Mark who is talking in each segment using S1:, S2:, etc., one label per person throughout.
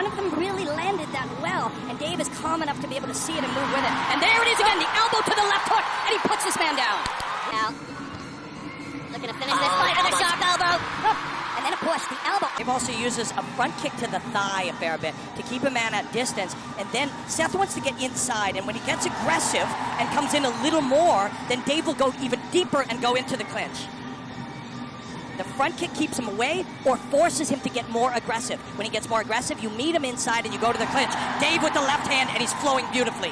S1: none of them really landed that well, and Dave is calm enough to be able to see it and move with it. And there it is again, the elbow to the left hook, and he puts this man down.
S2: Now, looking to finish this fight with a sharp elbow. And then, of course, the elbow.
S1: Dave also uses a front kick to the thigh a fair bit to keep a man at distance. And then Seth wants to get inside. And when he gets aggressive and comes in a little more, then Dave will go even deeper and go into the clinch. The front kick keeps him away or forces him to get more aggressive. When he gets more aggressive, you meet him inside and you go to the clinch. Dave with the left hand, and he's flowing beautifully.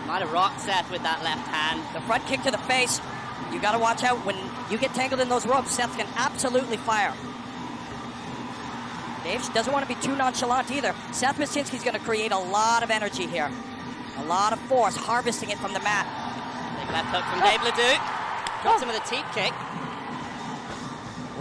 S3: Might have rocked Seth with that left hand.
S1: The front kick to the face. You got to watch out. When you get tangled in those ropes, Seth can absolutely fire. Dave doesn't want to be too nonchalant either. Seth Baczynski's going to create a lot of energy here. A lot of force, harvesting it from the mat.
S3: Big left hook from Dave Leduc. Got some of the teep kick.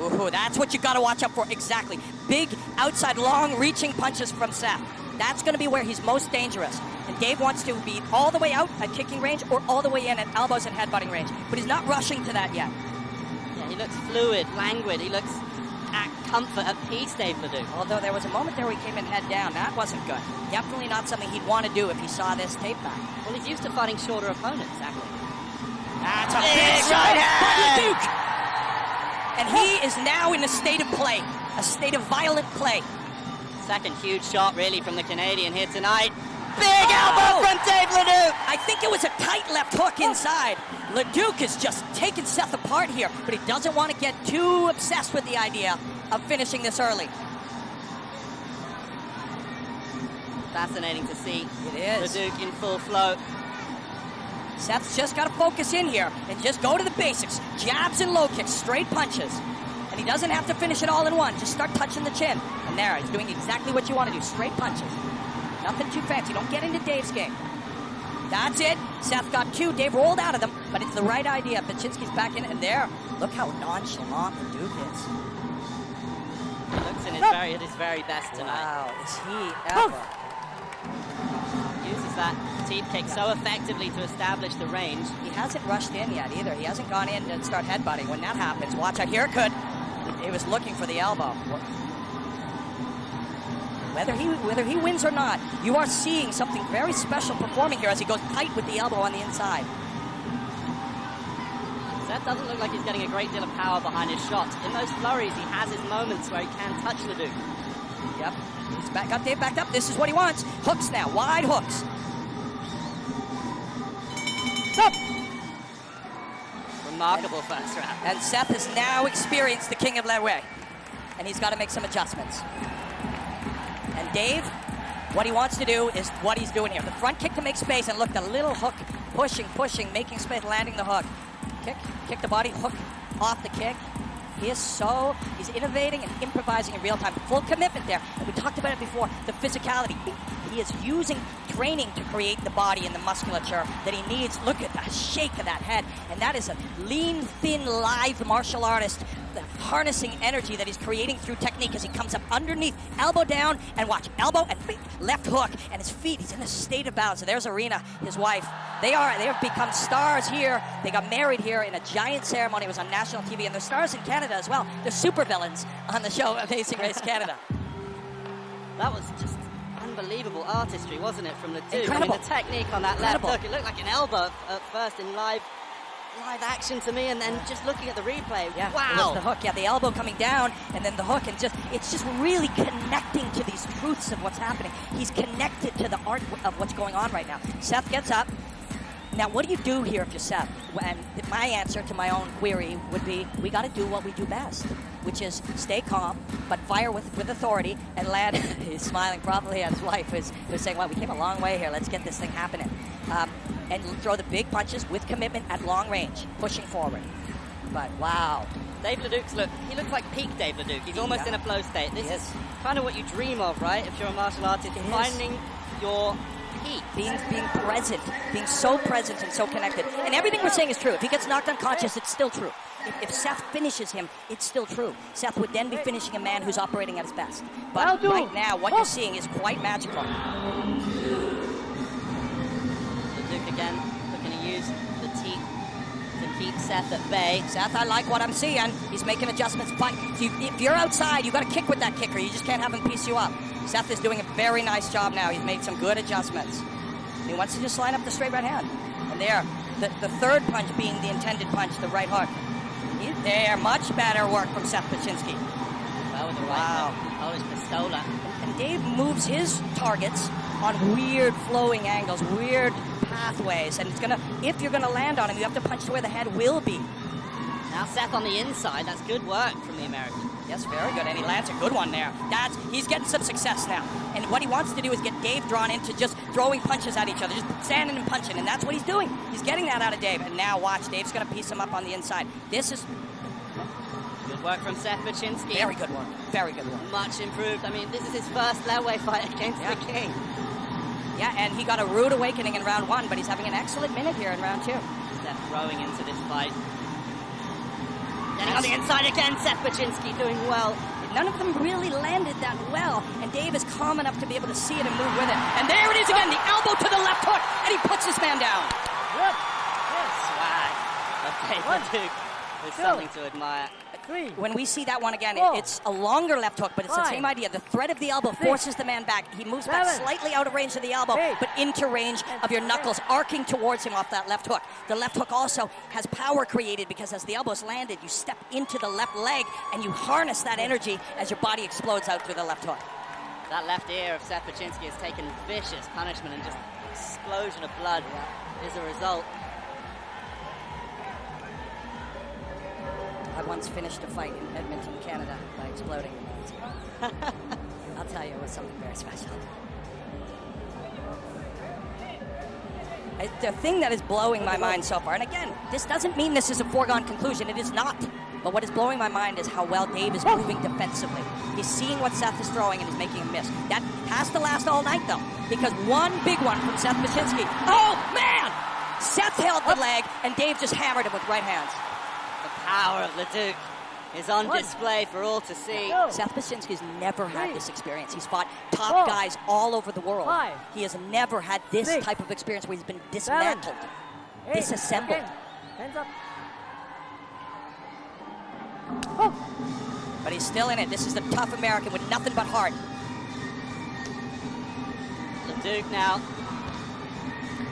S1: Ooh, that's what you got to watch out for. Exactly. Big, outside, long, reaching punches from Seth. That's going to be where he's most dangerous. And Dave wants to be all the way out at kicking range or all the way in at elbows and headbutting range. But he's not rushing to that yet.
S3: Yeah, he looks fluid, languid. He looks at comfort, at peace, Dave Leduc.
S1: Although there was a moment there where he came in head down. That wasn't good. Definitely not something he'd want to do if he saw this tape back.
S3: Well, he's used to fighting shorter opponents, exactly.
S1: That's a big right hand! Leduc! And he is now in a state of play, a state of violent play.
S3: Second huge shot, really, from the Canadian here tonight. Big elbow from Dave Leduc!
S1: I think it was a tight left hook inside. Leduc is just taking Seth apart here, but he doesn't want to get too obsessed with the idea of finishing this early.
S3: Fascinating to see.
S1: It is.
S3: Leduc in full flow.
S1: Seth's just got to focus in here and just go to the basics. Jabs and low kicks, straight punches. And he doesn't have to finish it all in one. Just start touching the chin. And there, he's doing exactly what you want to do, straight punches. Nothing too fancy. Don't get into Dave's game. That's it. Seth got two. Dave rolled out of them, but it's the right idea. Baczynski's back in, and there. Look how nonchalant the Duke is.
S3: He looks in his very best tonight.
S1: Wow, is he ever.
S3: Uses that teep kick so effectively to establish the range.
S1: He hasn't rushed in yet either. He hasn't gone in and start headbutting. When that happens, watch out. Here it could. He was looking for the elbow. Whether he wins or not, you are seeing something very special performing here as he goes tight with the elbow on the inside.
S3: Seth doesn't look like he's getting a great deal of power behind his shots. In those flurries, he has his moments where he can touch Leduc.
S1: Yep. He's got Dave backed up. This is what he wants. Hooks now. Wide hooks. Stop.
S3: Remarkable first round.
S1: And Seth has now experienced the King of Leduc. And he's got to make some adjustments. And Dave, what he wants to do is what he's doing here. The front kick to make space, and look, the little hook, pushing, making space, landing the hook. Kick the body, hook off the kick. He's innovating and improvising in real time. Full commitment there. And we talked about it before, the physicality. He is using training to create the body and the musculature that he needs. Look at the shake of that head. And that is a lean, thin, lithe martial artist harnessing energy that he's creating through technique as he comes up underneath, elbow down, and watch, elbow and left hook, and his feet, he's in a state of balance. So there's Arena, his wife. They have become stars here. They got married here in a giant ceremony. It was on national TV, and they're stars in Canada as well. They're super villains on the show Amazing Race Canada.
S3: That was just unbelievable artistry, wasn't it, from the Duke?
S1: Incredible.
S3: I mean, the technique on that left hook, it looked like an elbow at first in live action to me, and then just looking at the replay,
S1: yeah,
S3: wow.
S1: It was the hook, yeah, the elbow coming down, and then the hook, and it's just really connecting to these truths of what's happening. He's connected to the art of what's going on right now. Seth gets up. Now, what do you do here if you're Seth? And my answer to my own query would be, we got to do what we do best, which is stay calm, but fire with authority, and land. He's smiling probably at his wife, who's saying, well, we came a long way here. Let's get this thing happening. And throw the big punches with commitment at long range, pushing forward. But, wow.
S3: Dave Leduc's he looks like peak Dave Leduc. He's almost in a flow state. This is kind of what you dream of, right? If you're a martial artist, finding your peak.
S1: Being present, being so present and so connected. And everything we're saying is true. If he gets knocked unconscious, it's still true. If Seth finishes him, it's still true. Seth would then be finishing a man who's operating at his best. But right now, what you're seeing is quite magical.
S3: Leduc again, looking to use the teeth to keep Seth at bay.
S1: Seth, I like what I'm seeing. He's making adjustments. If you're outside, you got to kick with that kicker. You just can't have him piece you up. Seth is doing a very nice job now. He's made some good adjustments. He wants to just line up the straight right hand. And there, the third punch being the intended punch, the right hook. There, much better work from Seth Baczynski.
S3: Well, with the right hook, Polish pistola.
S1: And Dave moves his targets on weird flowing angles, weird pathways, and if you're gonna land on him, you have to punch to where the head will be.
S3: Now Seth on the inside, that's good work from the American.
S1: Yes, very good, and he lands a good one there. He's getting some success now. And what he wants to do is get Dave drawn into just throwing punches at each other, just standing and punching, and that's what he's doing. He's getting that out of Dave, and now watch, Dave's gonna piece him up on the inside. This is
S3: good work from Seth Baczynski.
S1: very good work, very good work.
S3: Much improved. I mean, this is his first Leeway fight against the King.
S1: Yeah, and he got a rude awakening in round 1, but he's having an excellent minute here in round 2.
S3: Seth growing into this fight. Getting on the inside again, Seth Baczynski doing well.
S1: None of them really landed that well, and Dave is calm enough to be able to see it and move with it. And there it is again, the elbow to the left hook, and he puts his man down.
S3: Good. Swag. Okay, Leduc is something to admire.
S1: When we see that one again, it's a longer left hook, but it's the same idea. The thread of the elbow forces the man back. He moves back slightly out of range of the elbow, but into range of your knuckles, arcing towards him off that left hook. The left hook also has power created because as the elbow's landed, you step into the left leg and you harness that energy as your body explodes out through the left hook.
S3: That left ear of Seth Baczynski has taken vicious punishment, and just explosion of blood is a result.
S1: I once finished a fight in Edmonton, Canada by exploding the nose. I'll tell you, it was something very special. The thing that is blowing my mind so far, and again, this doesn't mean this is a foregone conclusion, it is not. But what is blowing my mind is how well Dave is moving defensively. He's seeing what Seth is throwing and he's making him miss. That has to last all night though, because one big one from Seth Baczynski. Oh man! Seth held the leg and Dave just hammered him with right hands.
S3: The power of Leduc is on display for all to see.
S1: Seth Baczynski's never had this experience. He's fought top guys all over the world. He has never had this type of experience where he's been dismantled, disassembled.
S4: Hands up.
S1: But he's still in it. This is the tough American with nothing but heart.
S3: Leduc now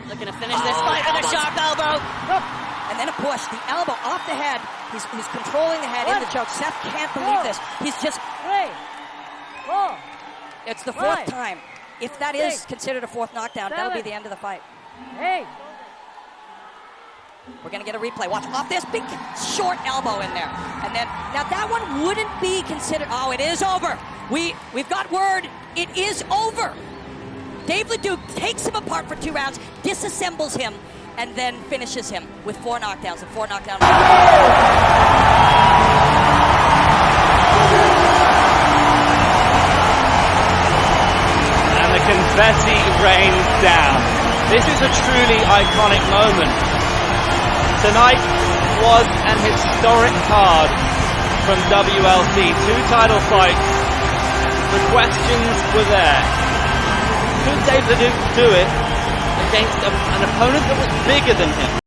S3: looking to finish this fight with a sharp elbow.
S1: And then a push, the elbow off the head. He's controlling the head in the choke. Seth can't believe this. He's just...
S4: 3, 4.
S1: It's the fourth time. If that is considered a fourth knockdown, that'll be the end of the fight.
S4: 8.
S1: We're going to get a replay. Watch, off this big short elbow in there. And then, now that one wouldn't be considered... Oh, it is over. We've got word. It is over. Dave Leduc takes him apart for 2 rounds, disassembles him, and then finishes him with 4 knockdowns and 4 knockdowns.
S5: And the confetti rains down. This is a truly iconic moment. Tonight was an historic card from WLC. 2 title fights. The questions were there. Could Dave Leduc do it against an opponent that was bigger than him?